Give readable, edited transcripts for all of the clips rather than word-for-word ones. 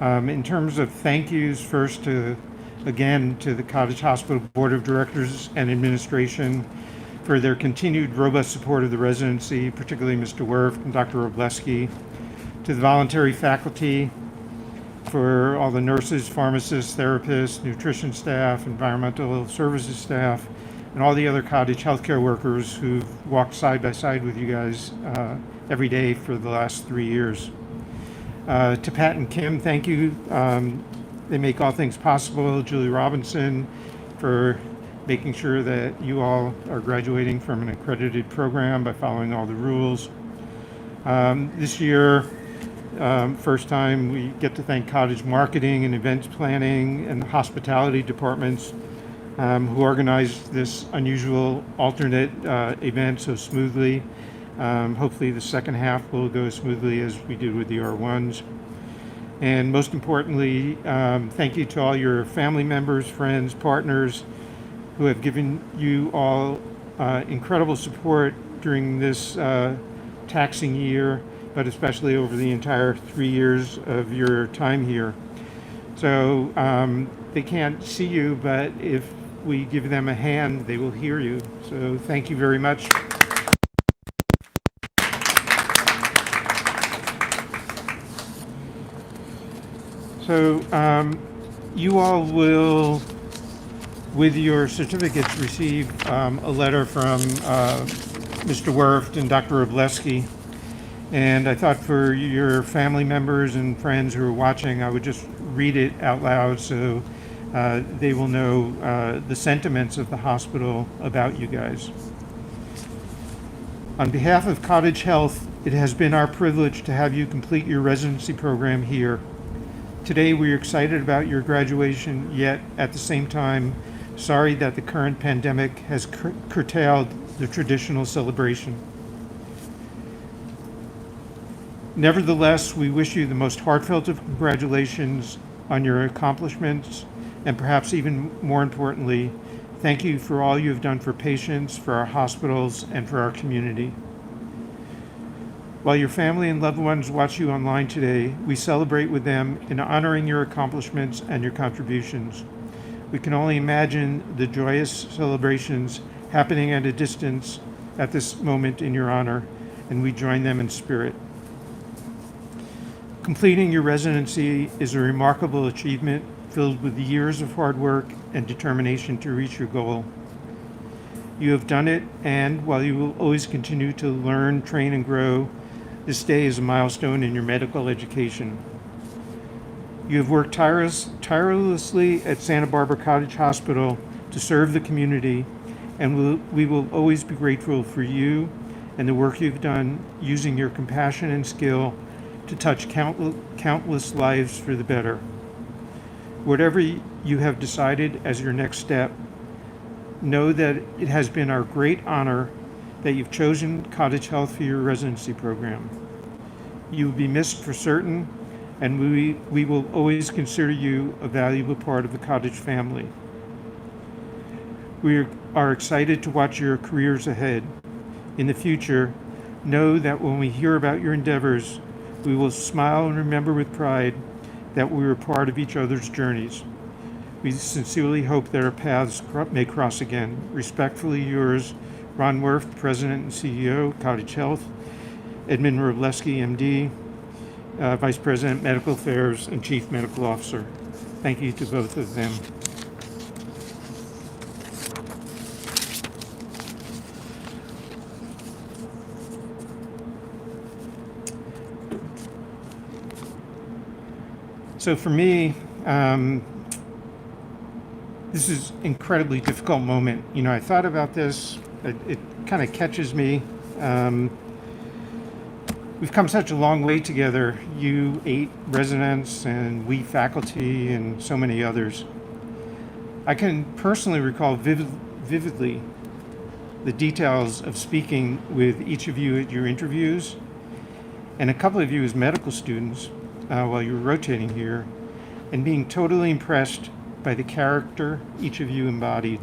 In terms of thank yous, first again to the Cottage Hospital Board of Directors and Administration for their continued robust support of the residency, particularly Mr. Werft and Dr. Robleski, to the voluntary faculty, for all the nurses, pharmacists, therapists, nutrition staff, environmental services staff, and all the other Cottage healthcare workers who've walked side by side with you guys every day for the last 3 years. To Pat and Kim, thank you. They make all things possible. Julie Robinson for making sure that you all are graduating from an accredited program by following all the rules. This year, first time we get to thank Cottage marketing and events planning and the hospitality departments who organized this unusual alternate event so smoothly. Hopefully the second half will go as smoothly as we did with the R1s. And most importantly, thank you to all your family members, friends, partners who have given you all incredible support during this taxing year, but especially over the entire 3 years of your time here. So they can't see you, but if we give them a hand, they will hear you. So thank you very much. So you all will, with your certificates, receive a letter from Mr. Werft and Dr. Robleski. And I thought for your family members and friends who are watching, I would just read it out loud so they will know the sentiments of the hospital about you guys. On behalf of Cottage Health, it has been our privilege to have you complete your residency program here. Today we are excited about your graduation, yet at the same time, sorry that the current pandemic has curtailed the traditional celebration. Nevertheless, we wish you the most heartfelt of congratulations on your accomplishments, and perhaps even more importantly, thank you for all you have done for patients, for our hospitals, and for our community. While your family and loved ones watch you online today, we celebrate with them in honoring your accomplishments and your contributions. We can only imagine the joyous celebrations happening at a distance at this moment in your honor, and we join them in spirit. Completing your residency is a remarkable achievement filled with years of hard work and determination to reach your goal. You have done it, and while you will always continue to learn, train, and grow, this day is a milestone in your medical education. You have worked tirelessly at Santa Barbara Cottage Hospital to serve the community, and we will always be grateful for you and the work you've done using your compassion and skill to touch countless lives for the better. Whatever you have decided as your next step, know that it has been our great honor that you've chosen Cottage Health for your residency program. You will be missed for certain, and we will always consider you a valuable part of the Cottage family. We are excited to watch your careers ahead. In the future, know that when we hear about your endeavors, we will smile and remember with pride that we were part of each other's journeys. We sincerely hope that our paths may cross again. Respectfully yours, Ron Werft, President and CEO, Cottage Health, Edmund Robleski, MD, Vice President, Medical Affairs, and Chief Medical Officer. Thank you to both of them. So for me, this is an incredibly difficult moment. You know, I thought about this, it kind of catches me. We've come such a long way together, you 8 residents and we faculty and so many others. I can personally recall vividly the details of speaking with each of you at your interviews and a couple of you as medical students while you were rotating here, and being totally impressed by the character each of you embodied.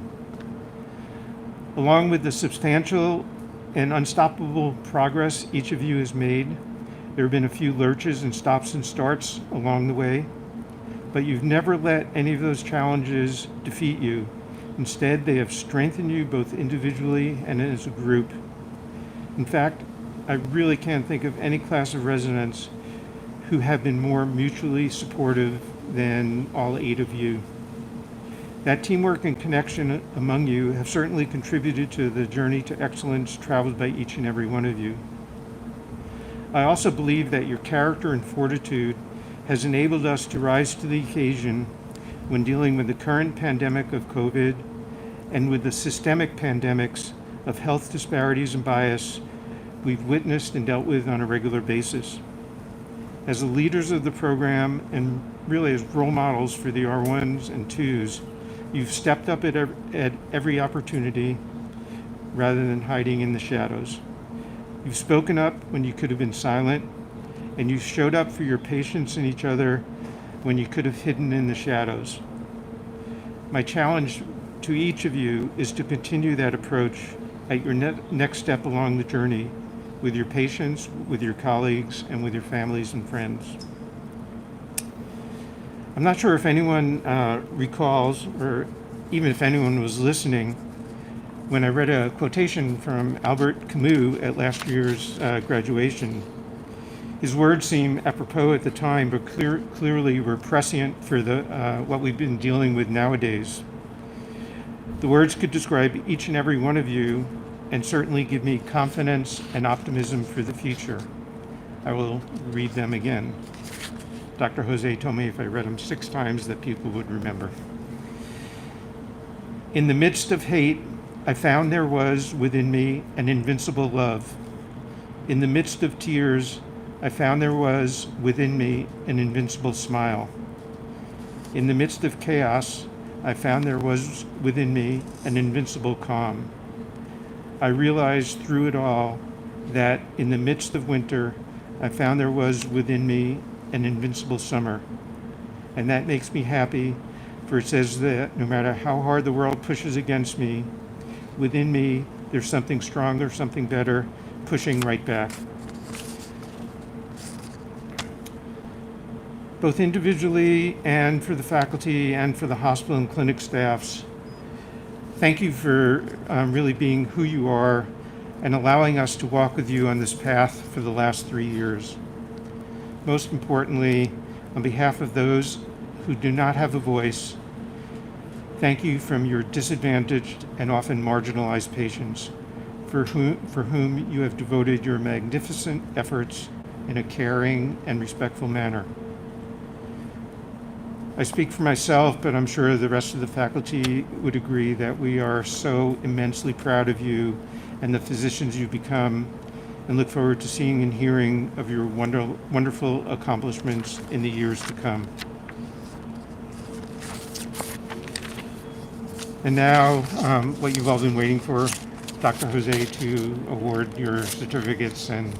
Along with the substantial and unstoppable progress each of you has made, there have been a few lurches and stops and starts along the way, but you've never let any of those challenges defeat you. Instead, they have strengthened you both individually and as a group. In fact, I really can't think of any class of residents who have been more mutually supportive than all 8 of you. That teamwork and connection among you have certainly contributed to the journey to excellence traveled by each and every one of you. I also believe that your character and fortitude has enabled us to rise to the occasion when dealing with the current pandemic of COVID and with the systemic pandemics of health disparities and bias we've witnessed and dealt with on a regular basis. As the leaders of the program and really as role models for the R1s and 2s, you've stepped up at every opportunity rather than hiding in the shadows. You've spoken up when you could have been silent, and you showed up for your patients and each other when you could have hidden in the shadows. My challenge to each of you is to continue that approach at your next step along the journey with your patients, with your colleagues, and with your families and friends. I'm not sure if anyone recalls, or even if anyone was listening, when I read a quotation from Albert Camus at last year's graduation. His words seem apropos at the time, but clearly were prescient for what we've been dealing with nowadays. The words could describe each and every one of you and certainly give me confidence and optimism for the future. I will read them again. Dr. Jose told me if I read them 6 times that people would remember. In the midst of hate, I found there was within me an invincible love. In the midst of tears, I found there was within me an invincible smile. In the midst of chaos, I found there was within me an invincible calm. I realized through it all that in the midst of winter, I found there was within me an invincible summer. And that makes me happy, for it says that no matter how hard the world pushes against me, within me there's something stronger, something better, pushing right back. Both individually and for the faculty and for the hospital and clinic staffs, thank you for really being who you are and allowing us to walk with you on this path for the last 3 years. Most importantly, on behalf of those who do not have a voice, thank you from your disadvantaged and often marginalized patients for whom you have devoted your magnificent efforts in a caring and respectful manner. I speak for myself, but I'm sure the rest of the faculty would agree that we are so immensely proud of you and the physicians you've become, and look forward to seeing and hearing of your wonderful accomplishments in the years to come. And now, what you've all been waiting for, Dr. Jose to award your certificates and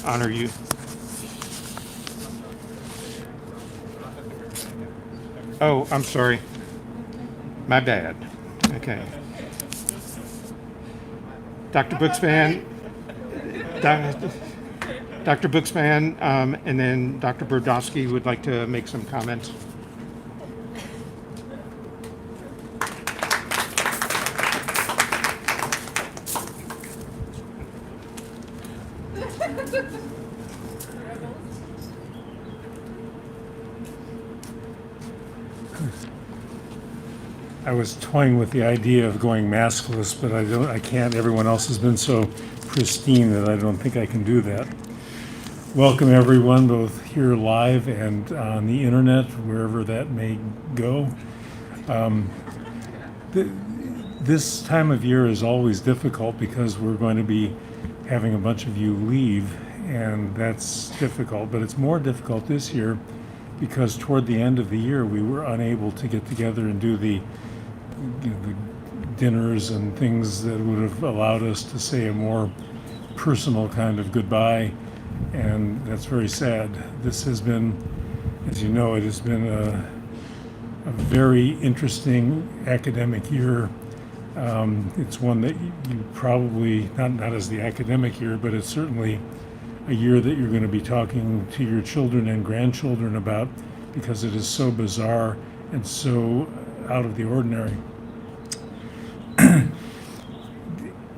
honor you. Oh, I'm sorry. My bad. Okay. Dr. Bookspan, Dr. Bookspan, and then Dr. Brodowski would like to make some comments. I was toying with the idea of going maskless, but I can't. Everyone else has been so pristine that I don't think I can do that. Welcome everyone, both here live and on the internet, wherever that may go. This time of year is always difficult because we're going to be having a bunch of you leave, and that's difficult. But it's more difficult this year because toward the end of the year we were unable to get together and do the dinners and things that would have allowed us to say a more personal kind of goodbye, and that's very sad. This has been, as you know, it has been a very interesting academic year. It's one that you probably, not as the academic year, but it's certainly a year that you're going to be talking to your children and grandchildren about because it is so bizarre and so out of the ordinary.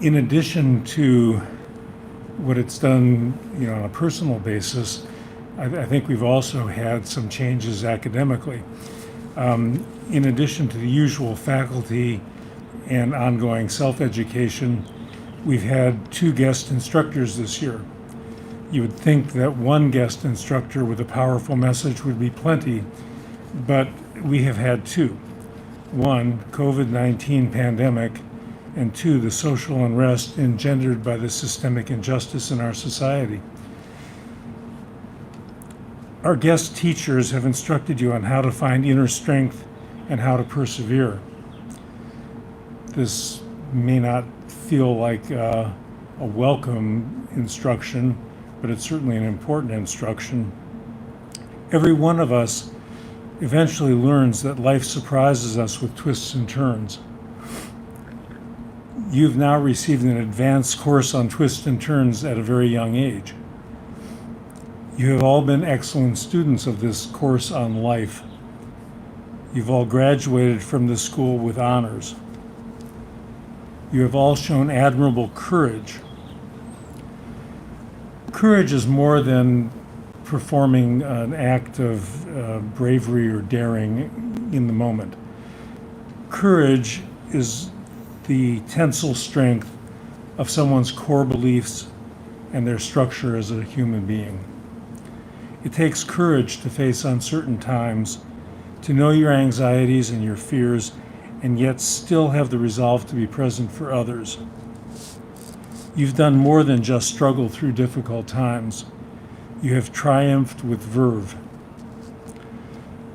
In addition to what it's done, on a personal basis, I think we've also had some changes academically. In addition to the usual faculty and ongoing self-education, we've had 2 guest instructors this year. You would think that 1 guest instructor with a powerful message would be plenty, but we have had 2. 1, COVID-19 pandemic, and 2, the social unrest engendered by the systemic injustice in our society. Our guest teachers have instructed you on how to find inner strength and how to persevere. This may not feel like a welcome instruction, but it's certainly an important instruction. Every one of us eventually learns that life surprises us with twists and turns. You've now received an advanced course on twists and turns at a very young age. You have all been excellent students of this course on life. You've all graduated from this school with honors. You have all shown admirable courage. Courage is more than performing an act of bravery or daring in the moment. Courage is the tensile strength of someone's core beliefs and their structure as a human being. It takes courage to face uncertain times, to know your anxieties and your fears, and yet still have the resolve to be present for others. You've done more than just struggle through difficult times. You have triumphed with verve.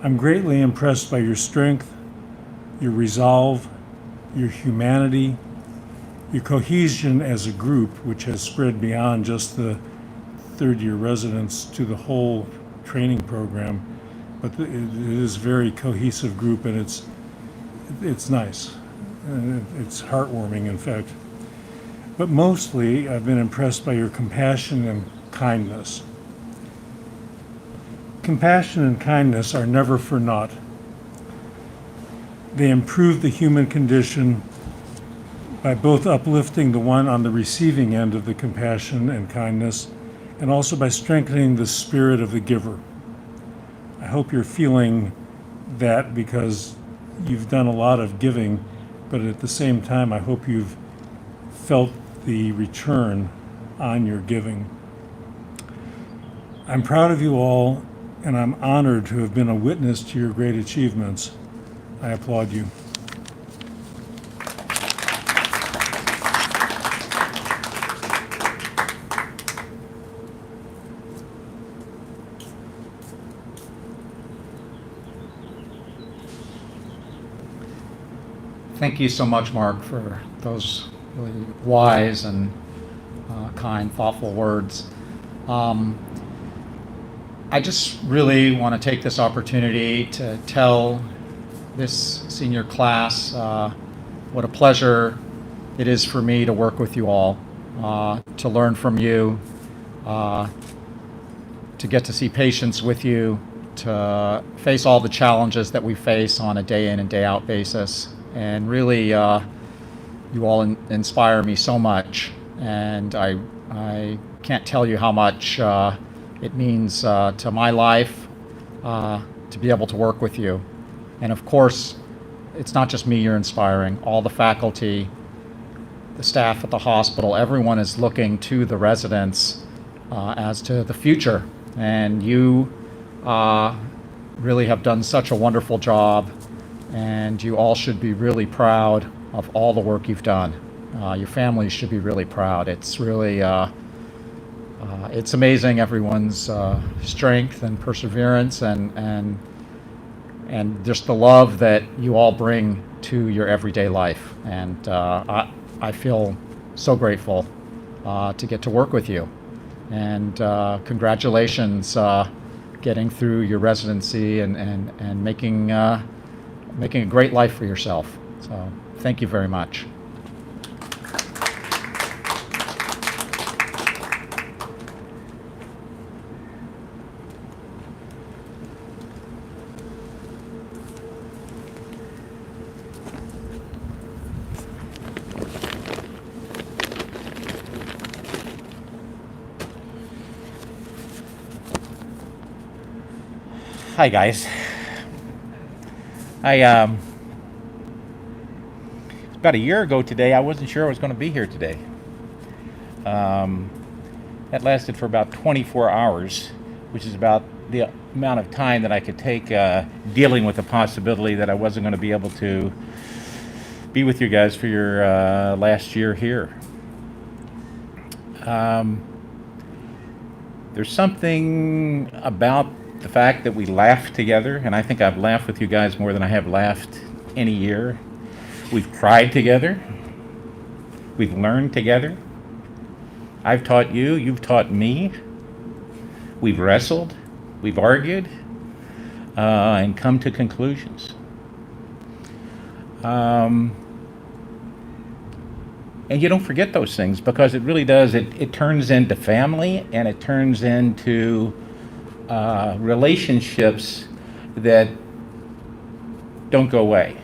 I'm greatly impressed by your strength, your resolve, your humanity, your cohesion as a group, which has spread beyond just the third-year residents to the whole training program. But it is a very cohesive group, and it's nice. And it's heartwarming, in fact. But mostly, I've been impressed by your compassion and kindness. Compassion and kindness are never for naught. They improve the human condition by both uplifting the one on the receiving end of the compassion and kindness, and also by strengthening the spirit of the giver. I hope you're feeling that, because you've done a lot of giving, but at the same time, I hope you've felt the return on your giving. I'm proud of you all, and I'm honored to have been a witness to your great achievements. I applaud you. Thank you so much, Mark, for those really wise and kind, thoughtful words. I just really want to take this opportunity to tell this senior class what a pleasure it is for me to work with you all, to learn from you, to get to see patients with you, to face all the challenges that we face on a day in and day out basis. And really, you all inspire me so much, and I can't tell you how much it means to my life to be able to work with you. And of course, it's not just me you're inspiring. All the faculty, the staff at the hospital, everyone is looking to the residents as to the future. And you really have done such a wonderful job, and you all should be really proud of all the work you've done. Your families should be really proud. It's really, it's amazing, everyone's strength and perseverance and just the love that you all bring to your everyday life. And I feel so grateful to get to work with you. And congratulations getting through your residency and making a great life for yourself. So thank you very much. Hi guys. I about a year ago today, I wasn't sure I was going to be here today. That lasted for about 24 hours, which is about the amount of time that I could take dealing with the possibility that I wasn't going to be able to be with you guys for your last year here. There's something about the fact that we laugh together, and I think I've laughed with you guys more than I have laughed any year. We've cried together. We've learned together. I've taught you, you've taught me. We've wrestled, we've argued, and come to conclusions. And you don't forget those things, because it really does. It turns into family, and it turns into relationships that don't go away.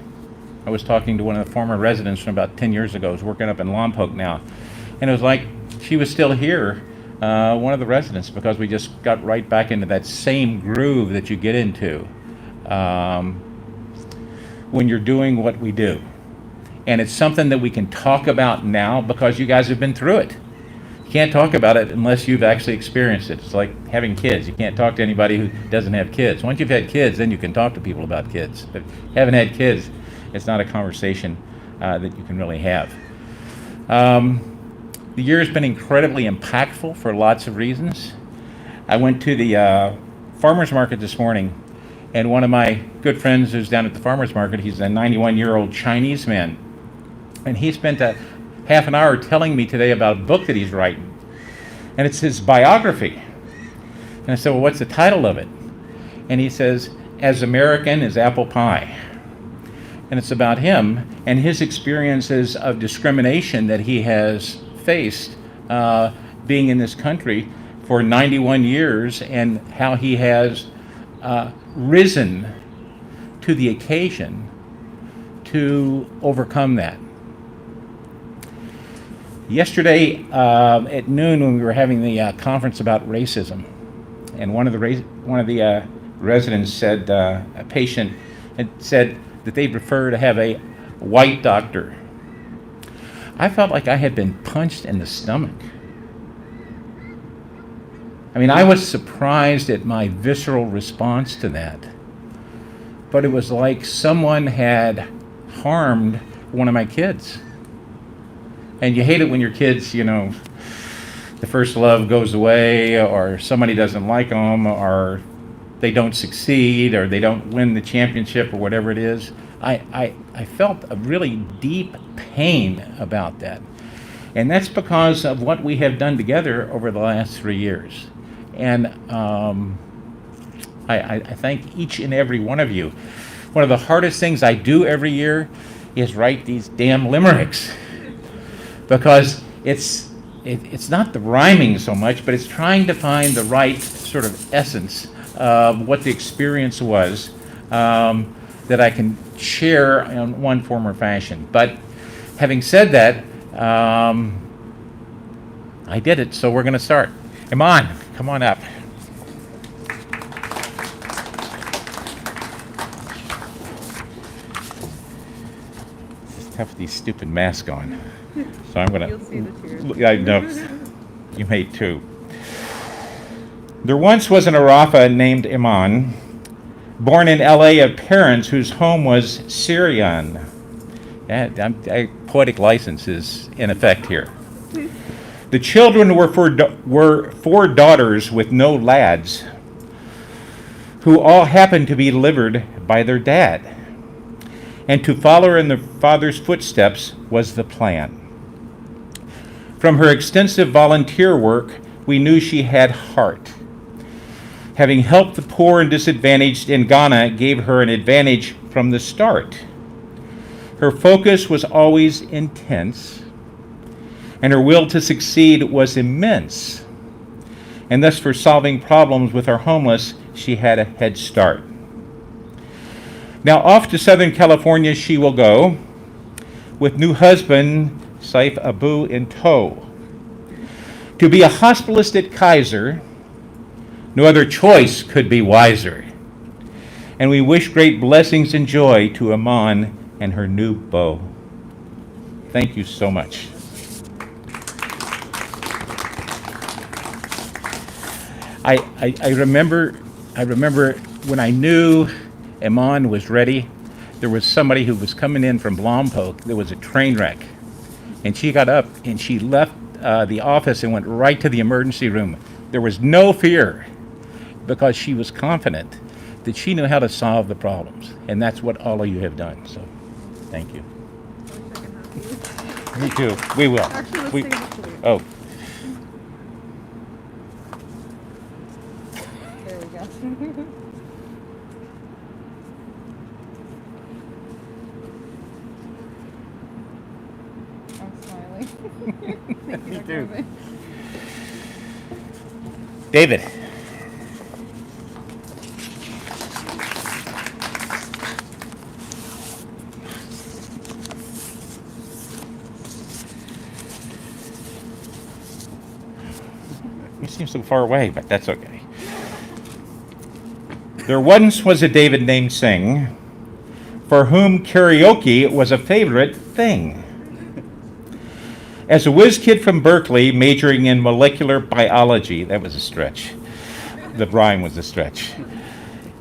I was talking to one of the former residents from about 10 years ago, who's working up in Lompoc now, and it was like she was still here, one of the residents, because we just got right back into that same groove that you get into when you're doing what we do. And it's something that we can talk about now because you guys have been through it. You can't talk about it unless you've actually experienced it. It's like having kids. You can't talk to anybody who doesn't have kids. Once you've had kids, then you can talk to people about kids. But if you haven't had kids, it's not a conversation that you can really have. The year has been incredibly impactful for lots of reasons. I went to the farmer's market this morning, and one of my good friends who's down at the farmer's market, he's a 91-year-old Chinese man, and he spent a half an hour telling me today about a book that he's writing, and it's his biography. And I said, well, what's the title of it? And he says, As American as Apple Pie. And it's about him and his experiences of discrimination that he has faced being in this country for 91 years, and how he has risen to the occasion to overcome that. Yesterday at noon, when we were having the conference about racism, and one of the residents said, a patient had said that they'd prefer to have a white doctor. I felt like I had been punched in the stomach. I mean, I was surprised at my visceral response to that. But it was like someone had harmed one of my kids. And you hate it when your kids, the first love goes away, or somebody doesn't like them, or they don't succeed, or they don't win the championship, or whatever it is. I felt a really deep pain about that. And that's because of what we have done together over the last 3 years. And I thank each and every one of you. One of the hardest things I do every year is write these damn limericks, because it's not the rhyming so much, but it's trying to find the right sort of essence of what the experience was that I can share in one form or fashion. But having said that, I did it, so we're going to start. Iman, come on up. It's tough with these stupid masks on. So I'm going to... You'll see the tears. I know. You may too. There once was an Arafa named Iman, born in LA of parents whose home was Syrian. Poetic license is in effect here. The children were four daughters with no lads, who all happened to be delivered by their dad. And to follow in their father's footsteps was the plan. From her extensive volunteer work, we knew she had heart. Having helped the poor and disadvantaged in Ghana gave her an advantage from the start. Her focus was always intense, and her will to succeed was immense. And thus, for solving problems with our homeless, she had a head start. Now off to Southern California she will go, with new husband Saif Abu in tow. To be a hospitalist at Kaiser, no other choice could be wiser. And we wish great blessings and joy to Amon and her new beau. Thank you so much. I remember when I knew Amon was ready, there was somebody who was coming in from Lompoc. There was a train wreck. And she got up and she left the office and went right to the emergency room. There was no fear because she was confident that she knew how to solve the problems. And that's what all of you have done. So thank you. Me too. We will. Actually, let's We- sing it to you. Oh, There we go. I'm smiling. Thank you, Me Dr. too. Irving. David. You seem so far away, but that's okay. There once was a David named Singh, for whom karaoke was a favorite thing. As a whiz kid from Berkeley, majoring in molecular biology, that was a stretch. The rhyme was a stretch.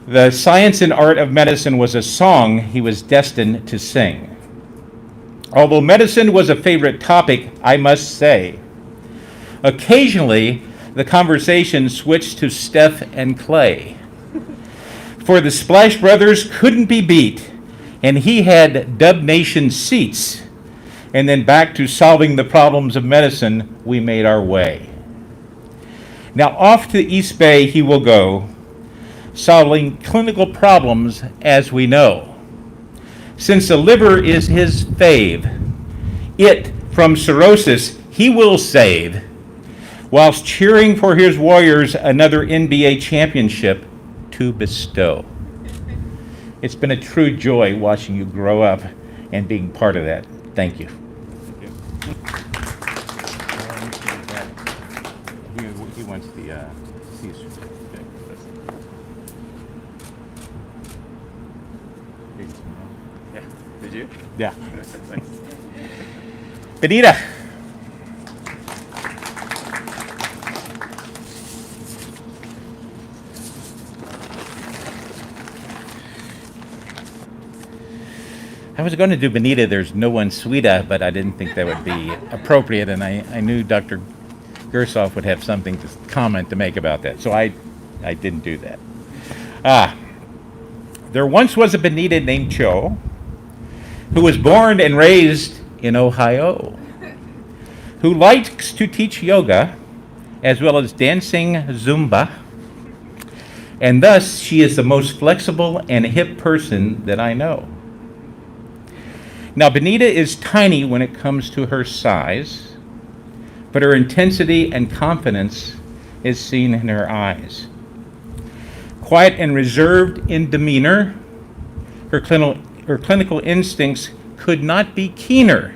The science and art of medicine was a song he was destined to sing. Although medicine was a favorite topic, I must say, occasionally the conversation switched to Steph and Clay. For the Splash Brothers couldn't be beat, and he had Dub Nation seats. And then back to solving the problems of medicine, we made our way. Now off to East Bay he will go, solving clinical problems as we know. Since the liver is his fave, it from cirrhosis he will save, whilst cheering for his Warriors another NBA championship to bestow. It's been a true joy watching you grow up and being part of that. Thank you. He wants the Caesar. Yeah. Did you? Yeah. Benita. I was going to do Benita, there's no one sweeter, but I didn't think that would be appropriate, and I knew Dr. Gersoff would have something to comment to make about that, so I didn't do that. There once was a Benita named Cho, who was born and raised in Ohio, who likes to teach yoga, as well as dancing Zumba, and thus she is the most flexible and hip person that I know. Now, Benita is tiny when it comes to her size, but her intensity and confidence is seen in her eyes. Quiet and reserved in demeanor, her clinical instincts could not be keener.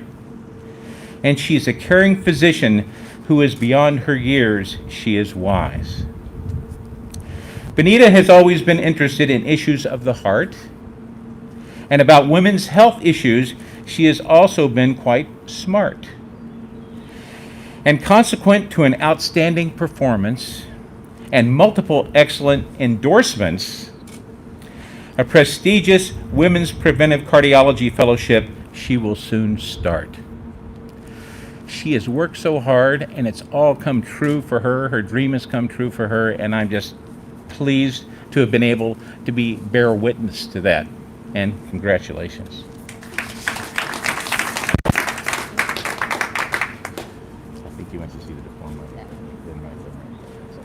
And she is a caring physician who is beyond her years. She is wise. Benita has always been interested in issues of the heart, and about women's health issues, she has also been quite smart. And consequent to an outstanding performance and multiple excellent endorsements, a prestigious Women's Preventive Cardiology Fellowship she will soon start. She has worked so hard, and it's all come true for her. Her dream has come true for her, and I'm just pleased to have been able to bear witness to that. And congratulations. I think he wants to see the diploma. It's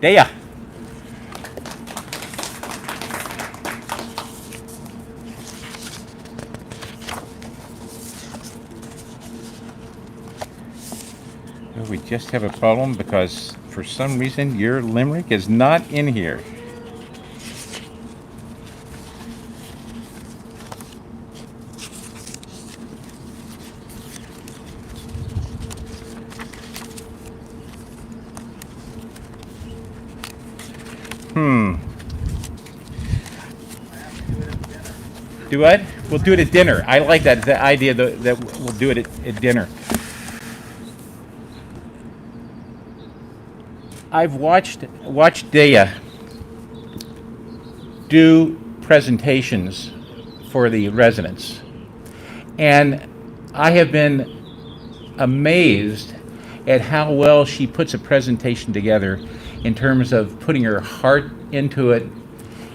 okay. Dea. We just have a problem because for some reason your limerick is not in here. Do what? We'll do it at dinner. I like that, the idea that we'll do it at dinner. I've watched Dea do presentations for the residents, and I have been amazed at how well she puts a presentation together in terms of putting her heart into it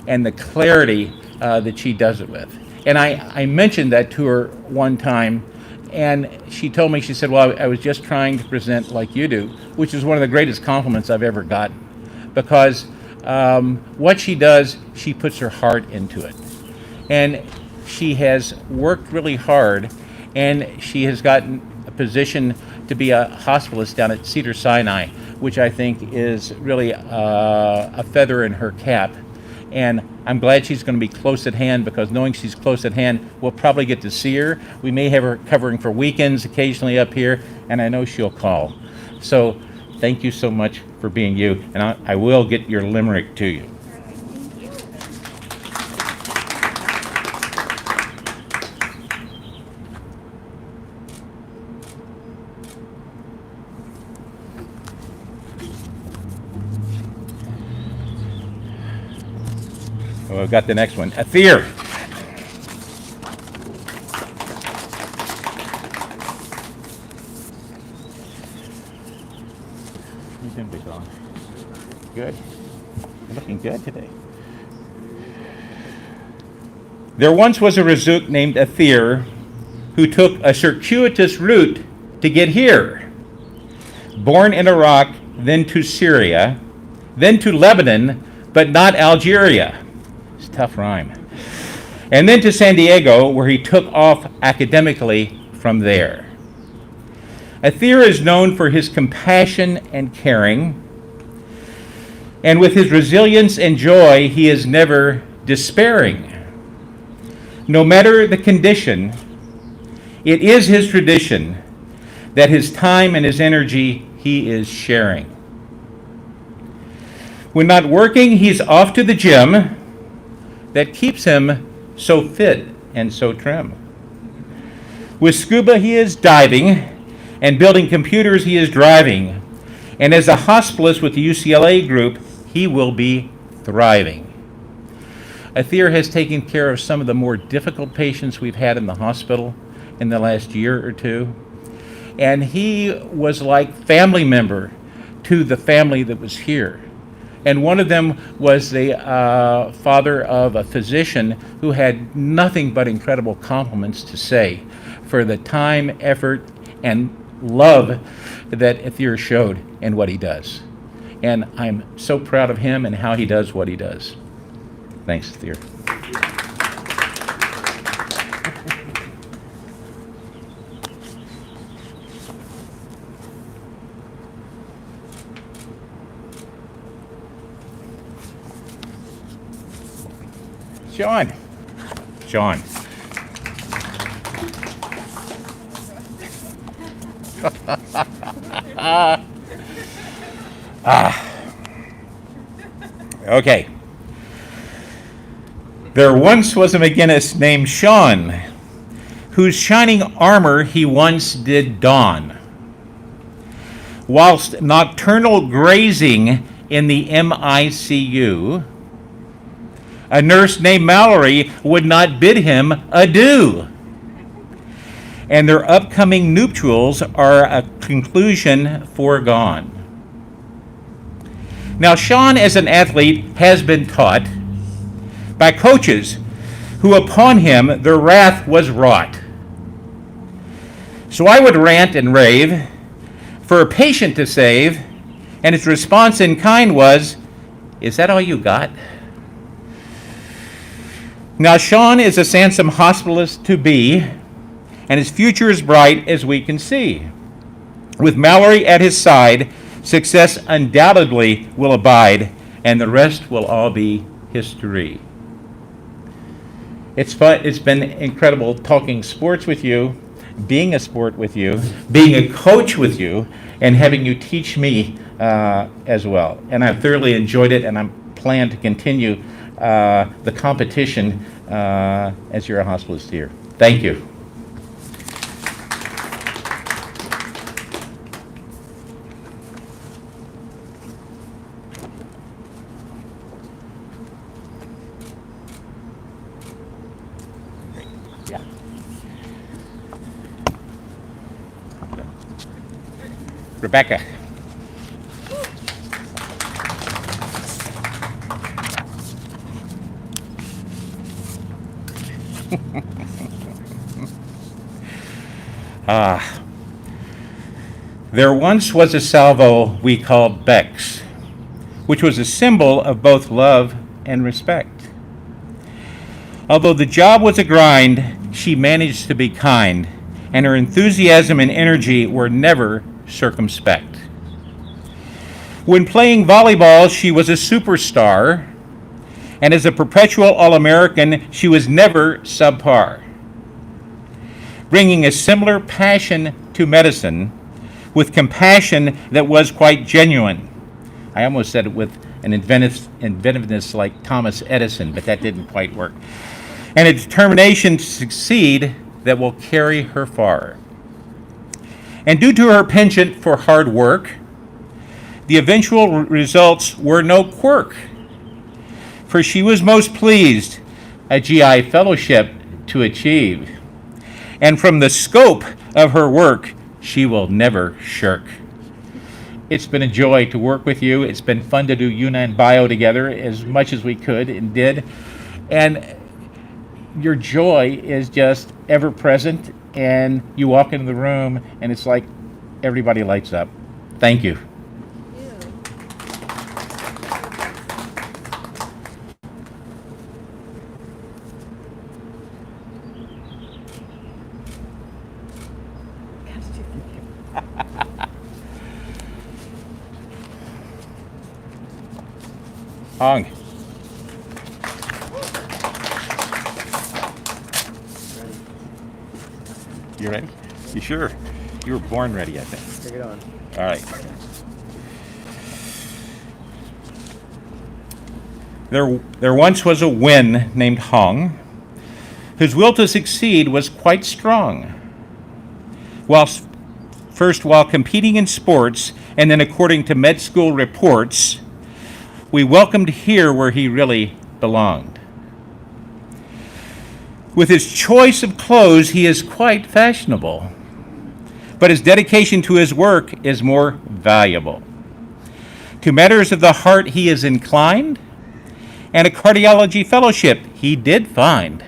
and the clarity that she does it with. And I mentioned that to her one time, and she told me, she said, well, I was just trying to present like you do, which is one of the greatest compliments I've ever gotten, because what she does, she puts her heart into it. And she has worked really hard, and she has gotten a position to be a hospitalist down at Cedars-Sinai, which I think is really a feather in her cap. And I'm glad she's going to be close at hand, because knowing she's close at hand, we'll probably get to see her. We may have her covering for weekends occasionally up here, and I know she'll call. So thank you so much for being you, and I will get your limerick to you. Oh, I've got the next one. Athir. You've been big on. Good. You're looking good today. There once was a Razook named Athir who took a circuitous route to get here. Born in Iraq, then to Syria, then to Lebanon, but not Algeria. Tough rhyme. And then to San Diego, where he took off academically from there. Athir is known for his compassion and caring, and with his resilience and joy, he is never despairing. No matter the condition, it is his tradition that his time and his energy he is sharing. When not working, he's off to the gym. That keeps him so fit and so trim. With scuba, he is diving, and building computers, he is driving. And as a hospitalist with the UCLA group, he will be thriving. Athir has taken care of some of the more difficult patients we've had in the hospital in the last year or two. And he was like family member to the family that was here. And one of them was the father of a physician who had nothing but incredible compliments to say for the time, effort, and love that Athir showed in what he does. And I'm so proud of him and how he does what he does. Thanks, Athir. Sean. Okay. There once was a McGinnis named Sean, whose shining armor he once did don, whilst nocturnal grazing in the MICU. A nurse named Mallory would not bid him adieu. And their upcoming nuptials are a conclusion foregone. Now, Sean, as an athlete, has been taught by coaches who upon him their wrath was wrought. So I would rant and rave for a patient to save, and his response in kind was, "Is that all you got?" Now, Sean is a Sansom hospitalist to be, and his future is bright as we can see. With Mallory at his side, success undoubtedly will abide, and the rest will all be history. It's fun. It's been incredible talking sports with you, being a sport with you, being a coach with you, and having you teach me as well. And I've thoroughly enjoyed it, and I'm plan to continue the competition as you're a hospitalist here. Thank you. Yeah. Rebecca. There once was a salvo we called Bex, which was a symbol of both love and respect. Although the job was a grind, she managed to be kind, and her enthusiasm and energy were never circumspect. When playing volleyball, she was a superstar, and as a perpetual All-American, she was never subpar. Bringing a similar passion to medicine with compassion that was quite genuine. I almost said it with an inventiveness like Thomas Edison, but that didn't quite work. And a determination to succeed that will carry her far. And due to her penchant for hard work, the eventual results were no quirk. For she was most pleased a GI fellowship to achieve. And from the scope of her work, she will never shirk. It's been a joy to work with you. It's been fun to do Yunnan Bio together as much as we could and did. And your joy is just ever present, and you walk into the room and it's like everybody lights up. Thank you. Hong. You ready? You sure? You were born ready, I think. Take it on. All right. There once was a Wen named Hong, whose will to succeed was quite strong. While competing in sports, and then according to med school reports, we welcomed here where he really belonged. With his choice of clothes, he is quite fashionable, but his dedication to his work is more valuable. To matters of the heart he is inclined, and a cardiology fellowship he did find.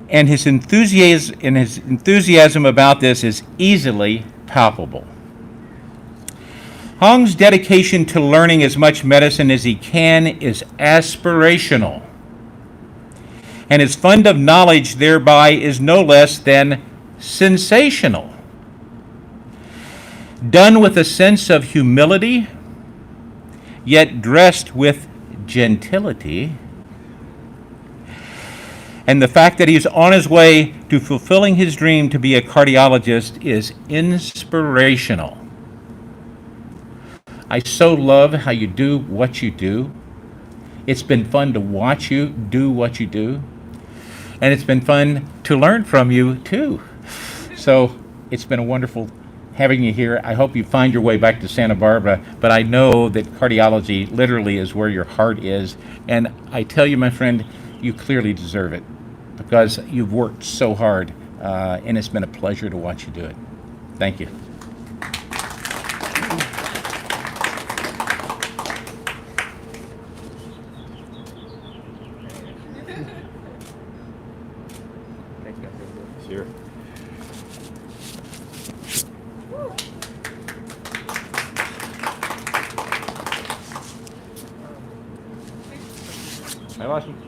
And his enthusiasm about this is easily palpable. Hong's dedication to learning as much medicine as he can is aspirational. And his fund of knowledge thereby is no less than sensational. Done with a sense of humility, yet dressed with gentility. And the fact that he's on his way to fulfilling his dream to be a cardiologist is inspirational. I so love how you do what you do. It's been fun to watch you do what you do. And it's been fun to learn from you too. So it's been a wonderful having you here. I hope you find your way back to Santa Barbara, but I know that cardiology literally is where your heart is. And I tell you, my friend, you clearly deserve it because you've worked so hard, and it's been a pleasure to watch you do it. Thank you. Sure.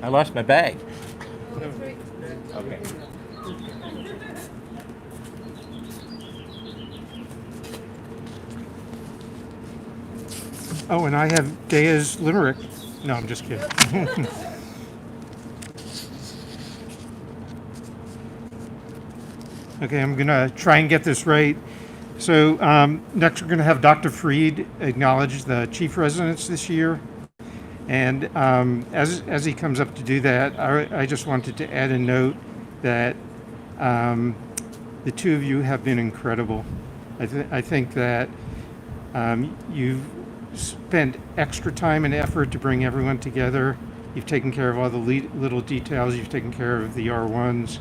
I lost my bag. Okay. Oh, and I have Dea's limerick. No, I'm just kidding. Okay, I'm gonna try and get this right. So next, we're going to have Dr. Freed acknowledge the chief residents this year. And as he comes up to do that, I just wanted to add a note that the two of you have been incredible. I think that you've spent extra time and effort to bring everyone together. You've taken care of all the little details. You've taken care of the R1s.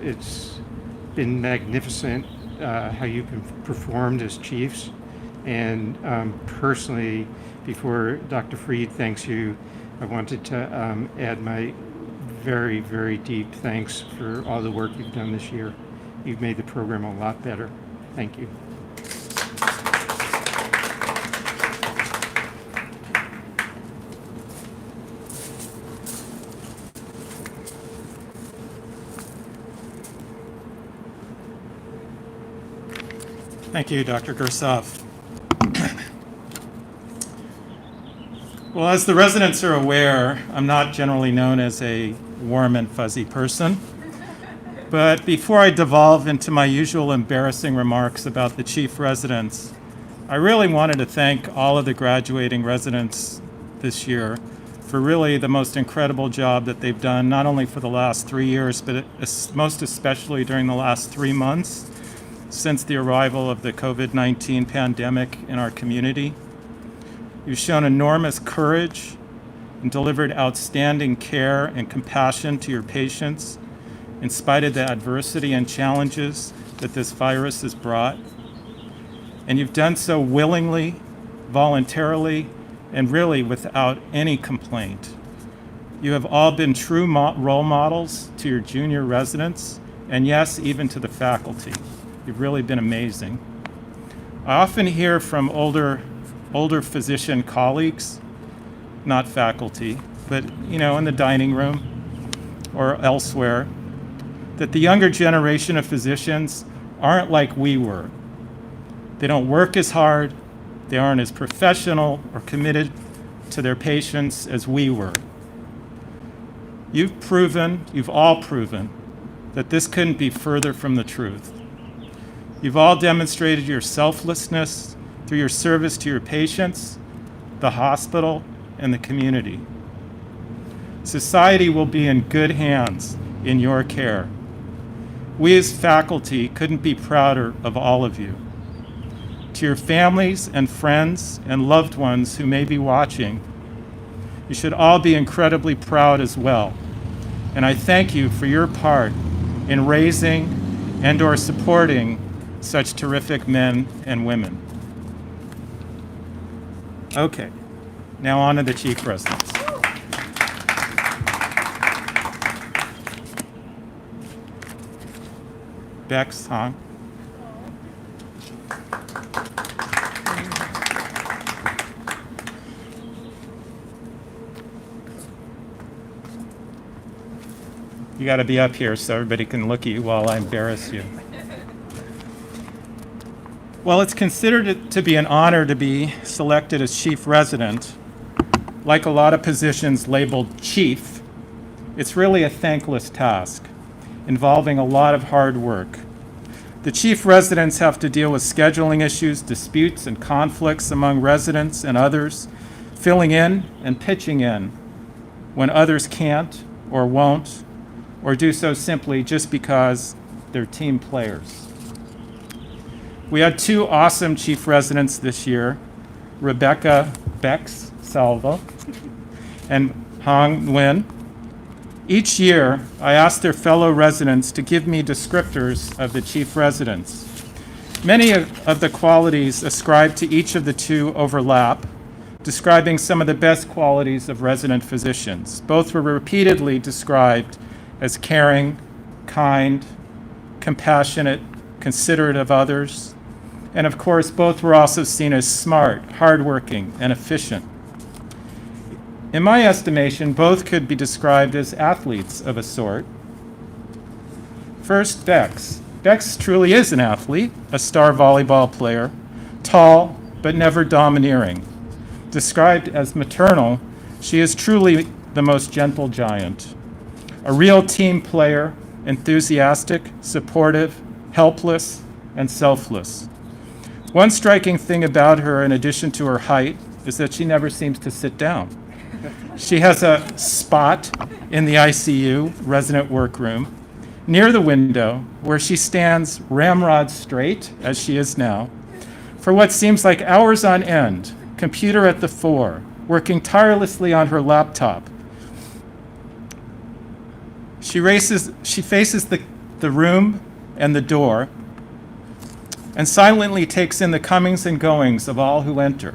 It's been magnificent how you've performed as chiefs. And personally, before Dr. Freed thanks you, I wanted to add my very, very deep thanks for all the work you've done this year. You've made the program a lot better. Thank you. Thank you, Dr. Gersov. Well, as the residents are aware, I'm not generally known as a warm and fuzzy person. But before I devolve into my usual embarrassing remarks about the chief residents, I really wanted to thank all of the graduating residents this year for really the most incredible job that they've done, not only for the last 3 years, but most especially during the last 3 months since the arrival of the COVID-19 pandemic in our community. You've shown enormous courage and delivered outstanding care and compassion to your patients in spite of the adversity and challenges that this virus has brought. And you've done so willingly, voluntarily, and really without any complaint. You have all been true role models to your junior residents, and yes, even to the faculty. You've really been amazing. I often hear from older physician colleagues, not faculty, but in the dining room or elsewhere, that the younger generation of physicians aren't like we were. They don't work as hard, they aren't as professional or committed to their patients as we were. You've all proven that this couldn't be further from the truth. You've all demonstrated your selflessness through your service to your patients, the hospital, and the community. Society will be in good hands in your care. We as faculty couldn't be prouder of all of you. To your families and friends and loved ones who may be watching, you should all be incredibly proud as well. And I thank you for your part in raising and/or supporting such terrific men and women. Okay, now on to the chief residents. Bex, Hong. You got to be up here so everybody can look at you while I embarrass you. Well, it's considered to be an honor to be selected as chief resident. Like a lot of positions labeled chief, it's really a thankless task, involving a lot of hard work. The chief residents have to deal with scheduling issues, disputes, and conflicts among residents and others, filling in and pitching in when others can't or won't, or do so simply just because they're team players. We had 2 awesome chief residents this year, Rebecca Bex Salva and Hong Nguyen. Each year, I asked their fellow residents to give me descriptors of the chief residents. Many of the qualities ascribed to each of the 2 overlap, describing some of the best qualities of resident physicians. Both were repeatedly described as caring, kind, compassionate, considerate of others, and of course, both were also seen as smart, hardworking, and efficient. In my estimation, both could be described as athletes of a sort. First, Bex. Bex truly is an athlete, a star volleyball player, tall but never domineering. Described as maternal, she is truly the most gentle giant. A real team player, enthusiastic, supportive, helpless, and selfless. One striking thing about her, in addition to her height, is that she never seems to sit down. She has a spot in the ICU, resident workroom, near the window where she stands ramrod straight, as she is now, for what seems like hours on end, computer at the fore, working tirelessly on her laptop. She faces the room and the door and silently takes in the comings and goings of all who enter.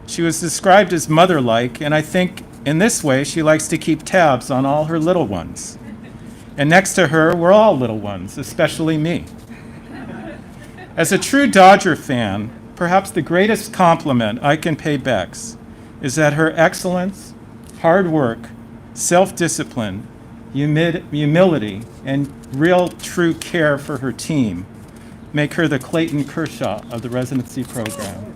She was described as mother-like, and I think in this way she likes to keep tabs on all her little ones. And next to her, we're all little ones, especially me. As a true Dodger fan, perhaps the greatest compliment I can pay Bex is that her excellence, hard work, self-discipline, humility, and real true care for her team make her the Clayton Kershaw of the residency program.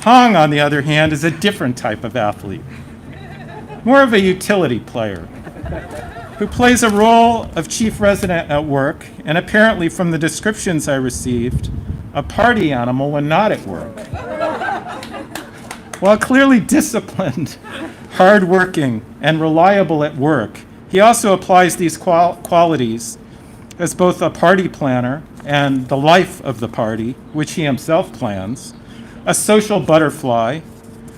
Hong, on the other hand, is a different type of athlete, more of a utility player, who plays a role of chief resident at work, and apparently from the descriptions I received, a party animal when not at work. While clearly disciplined, hardworking, and reliable at work, he also applies these qualities as both a party planner and the life of the party, which he himself plans, a social butterfly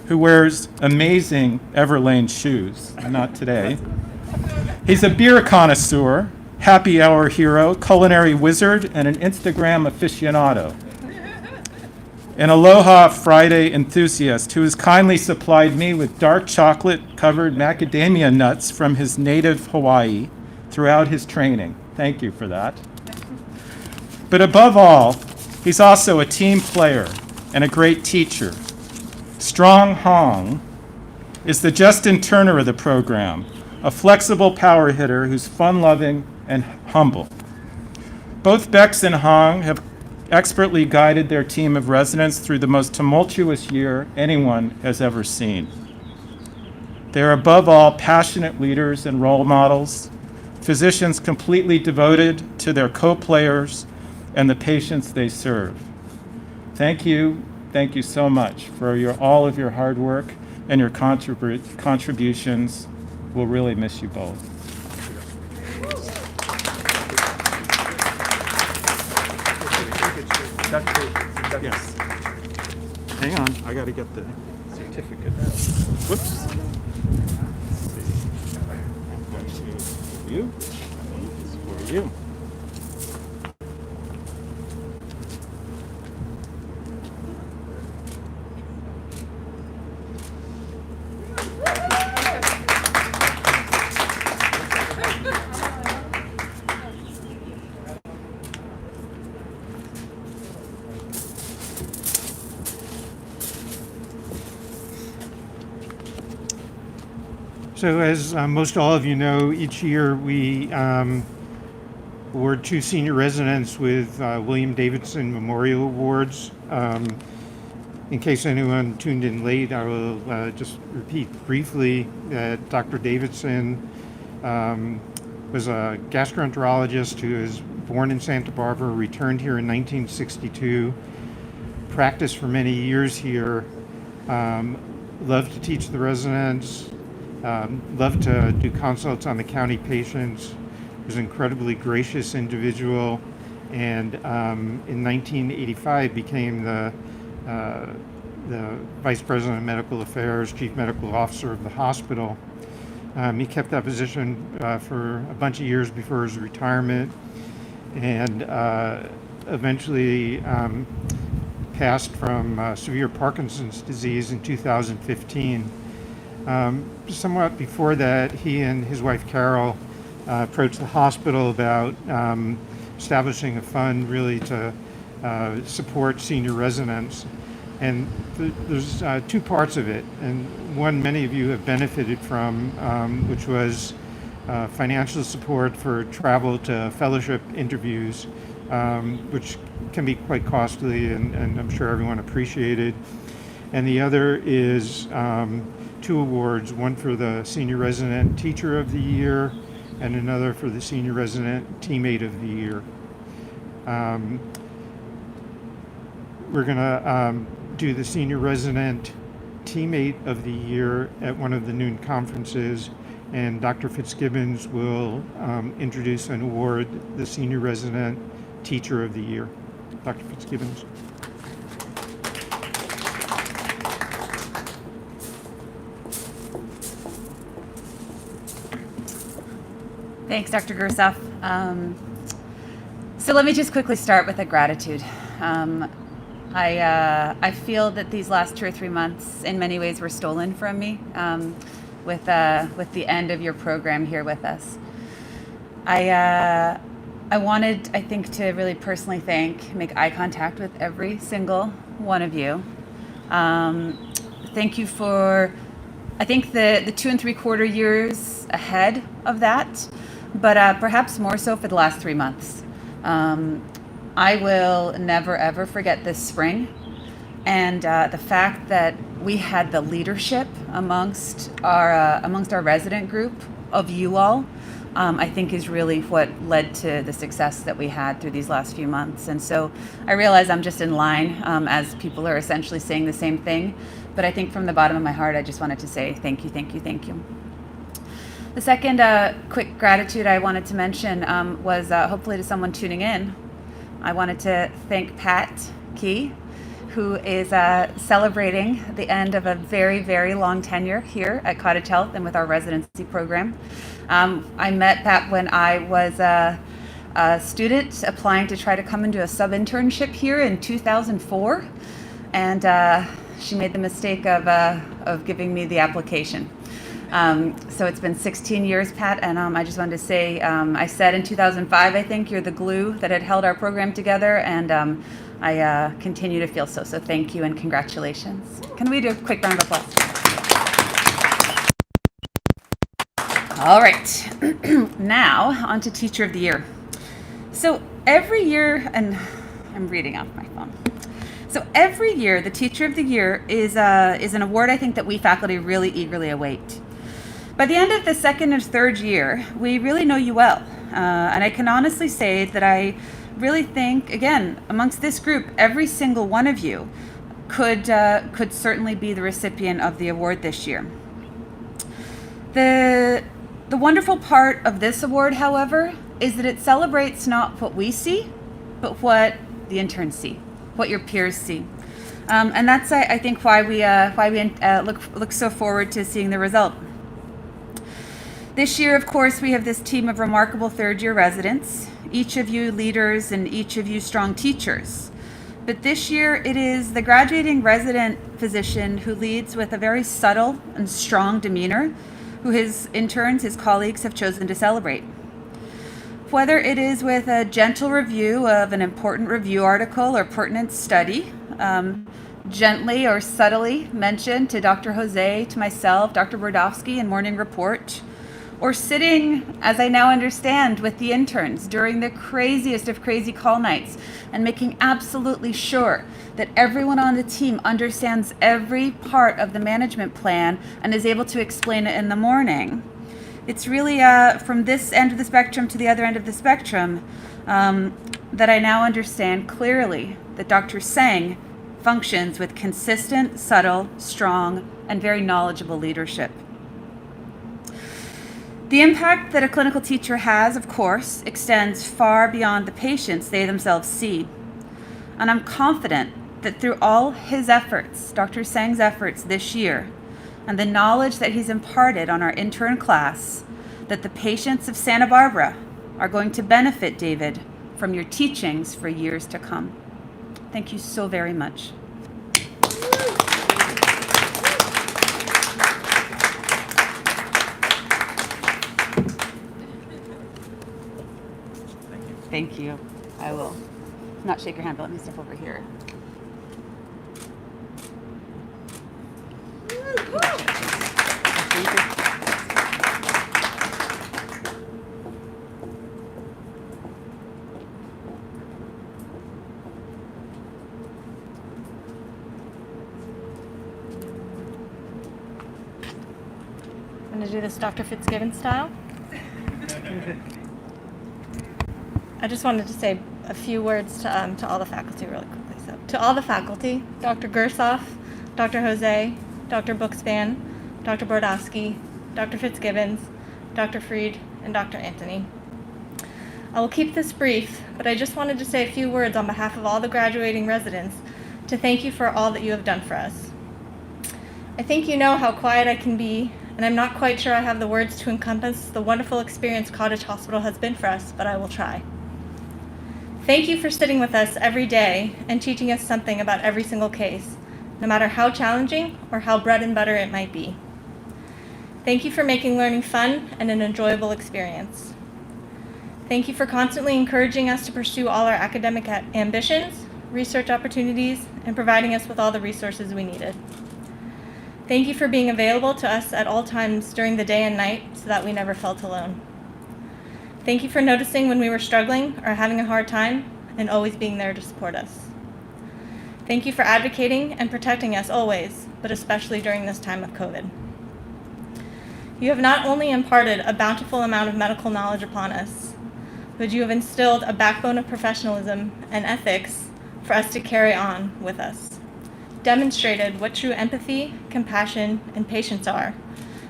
who wears amazing Everlane shoes, not today. He's a beer connoisseur, happy hour hero, culinary wizard, and an Instagram aficionado. An Aloha Friday enthusiast who has kindly supplied me with dark chocolate-covered macadamia nuts from his native Hawaii throughout his training. Thank you for that. But above all, he's also a team player and a great teacher. Strong Hong is the Justin Turner of the program, a flexible power hitter who's fun-loving and humble. Both Bex and Hong have expertly guided their team of residents through the most tumultuous year anyone has ever seen. They are above all passionate leaders and role models, physicians completely devoted to their co-players and the patients they serve. Thank you so much for all of your hard work and your contributions. We'll really miss you both. Yes. Hang on, I gotta get the certificate. Whoops. For you. This is for you. So as most all of you know, each year we award 2 senior residents with William Davidson Memorial Awards. In case anyone tuned in late, I will just repeat briefly that Dr. Davidson was a gastroenterologist who was born in Santa Barbara, returned here in 1962, practiced for many years here, loved to teach the residents, loved to do consults on the county patients, was an incredibly gracious individual, and in 1985 became the Vice President of Medical Affairs, Chief Medical Officer of the hospital. He kept that position for a bunch of years before his retirement, and eventually passed from severe Parkinson's disease in 2015. Somewhat before that, he and his wife Carol approached the hospital about establishing a fund really to support senior residents. And there's 2 parts of it, and one many of you have benefited from, which was financial support for travel to fellowship interviews, which can be quite costly, and I'm sure everyone appreciated. And the other is two awards, one for the Senior Resident Teacher of the Year and another for the Senior Resident Teammate of the Year. We're going to do the Senior Resident Teammate of the Year at one of the noon conferences, and Dr. Fitzgibbons will introduce and award the Senior Resident Teacher of the Year. Dr. Fitzgibbons. Thanks, Dr. Gersoff. So let me just quickly start with a gratitude. I feel that these last 2 or 3 months, in many ways, were stolen from me with the end of your program here with us. I wanted, I think, to really personally make eye contact with every single one of you. Thank you for, I think, the 2 3/4 years ahead of that, but perhaps more so for the last 3 months. I will never, ever forget this spring, and the fact that we had the leadership amongst our resident group of you all, I think is really what led to the success that we had through these last few months. And so I realize I'm just in line as people are essentially saying the same thing, but I think from the bottom of my heart, I just wanted to say thank you, thank you, thank you. The second quick gratitude I wanted to mention was hopefully to someone tuning in. I wanted to thank Pat Key, who is celebrating the end of a very, very long tenure here at Cottage Health and with our residency program. I met Pat when I was a student applying to try to come into a sub-internship here in 2004, and she made the mistake of giving me the application. So it's been 16 years, Pat, and I just wanted to say, I said in 2005, I think, you're the glue that had held our program together, and I continue to feel so. So thank you and congratulations. Can we do a quick round of applause? All right, now on to Teacher of the Year. So every year, and I'm reading off my phone. So every year, the Teacher of the Year is an award I think that we faculty really eagerly await. By the end of the second and third year, we really know you well. And I can honestly say that I really think, again, amongst this group, every single one of you could certainly be the recipient of the award this year. The wonderful part of this award, however, is that it celebrates not what we see, but what the interns see, what your peers see. And that's, I think, why we look so forward to seeing the result. This year, of course, we have this team of remarkable third-year residents, each of you leaders and each of you strong teachers. But this year, it is the graduating resident physician who leads with a very subtle and strong demeanor, who his interns, his colleagues, have chosen to celebrate. Whether it is with a gentle review of an important review article or pertinent study, gently or subtly mentioned to Dr. Jose, to myself, Dr. Brodowski in Morning Report, or sitting, as I now understand, with the interns during the craziest of crazy call nights and making absolutely sure that everyone on the team understands every part of the management plan and is able to explain it in the morning. It's really from this end of the spectrum to the other end of the spectrum that I now understand clearly that Dr. Seng functions with consistent, subtle, strong, and very knowledgeable leadership. The impact that a clinical teacher has, of course, extends far beyond the patients they themselves see. And I'm confident that through all his efforts, Dr. Seng's efforts this year, and the knowledge that he's imparted on our intern class, that the patients of Santa Barbara are going to benefit, David, from your teachings for years to come. Thank you so very much. Thank you. I will not shake your hand, but let me step over here. Thank you. do this Dr. Fitzgibbon style. I just wanted to say a few words to all the faculty really quickly. So, to all the faculty, Dr. Gersoff, Dr. Jose, Dr. Bookspan, Dr. Brodowski, Dr. Fitzgibbons, Dr. Freed, and Dr. Anthony. I will keep this brief, but I just wanted to say a few words on behalf of all the graduating residents to thank you for all that you have done for us. I think you know how quiet I can be, and I'm not quite sure I have the words to encompass the wonderful experience Cottage Hospital has been for us, but I will try. Thank you for sitting with us every day and teaching us something about every single case, no matter how challenging or how bread and butter it might be. Thank you for making learning fun and an enjoyable experience. Thank you for constantly encouraging us to pursue all our academic ambitions, research opportunities, and providing us with all the resources we needed. Thank you for being available to us at all times during the day and night so that we never felt alone. Thank you for noticing when we were struggling or having a hard time and always being there to support us. Thank you for advocating and protecting us always, but especially during this time of COVID. You have not only imparted a bountiful amount of medical knowledge upon us, but you have instilled a backbone of professionalism and ethics for us to carry on with us, demonstrated what true empathy, compassion, and patience are,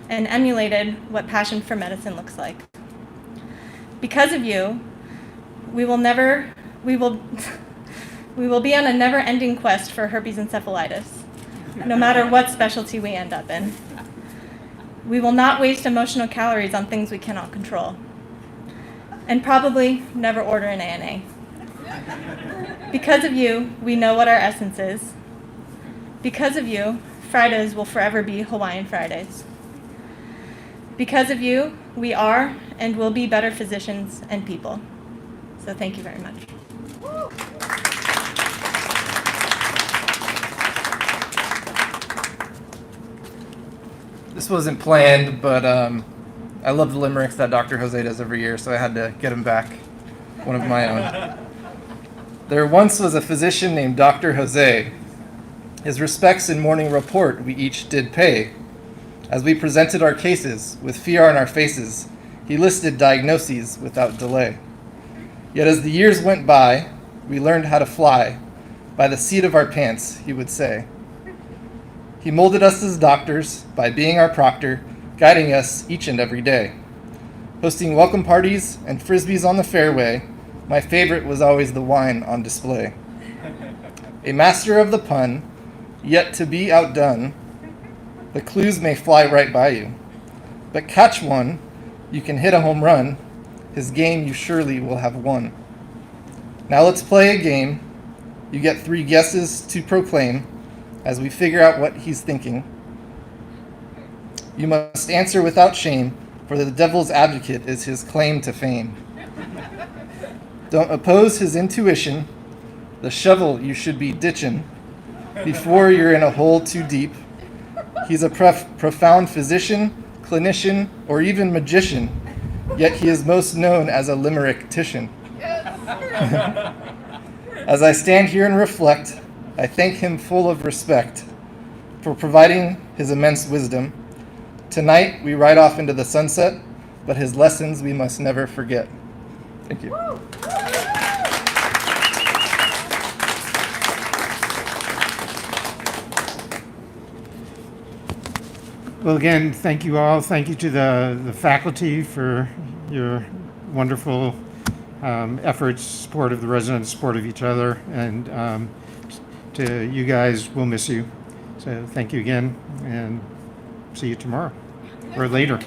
and emulated what passion for medicine looks like. Because of you, we will be on a never-ending quest for herpes encephalitis, no matter what specialty we end up in. We will not waste emotional calories on things we cannot control, and probably never order an ANA. Because of you, we know what our essence is. Because of you, Fridays will forever be Hawaiian Fridays. Because of you, we are and will be better physicians and people. So thank you very much. This wasn't planned, but I love the limericks that Dr. Jose does every year, so I had to get him back, one of my own. There once was a physician named Dr. Jose. His respects in morning report we each did pay. As we presented our cases with fear on our faces, he listed diagnoses without delay. Yet as the years went by, we learned how to fly. By the seat of our pants, he would say. He molded us as doctors by being our proctor, guiding us each and every day. Hosting welcome parties and frisbees on the fairway, my favorite was always the wine on display. A master of the pun, yet to be outdone, the clues may fly right by you. But catch one, you can hit a home run, his game you surely will have won. Now let's play a game. You get 3 guesses to proclaim as we figure out what he's thinking. You must answer without shame, for the devil's advocate is his claim to fame. Don't oppose his intuition, the shovel you should be ditching before you're in a hole too deep. He's a profound physician, clinician, or even magician, yet he is most known as a limerick-tician. As I stand here and reflect, I thank him full of respect for providing his immense wisdom. Tonight, we ride off into the sunset, but his lessons we must never forget. Thank you. Well, again, thank you all. Thank you to the faculty for your wonderful efforts, support of the residents, support of each other, and to you guys, we'll miss you. So thank you again, and see you tomorrow or later.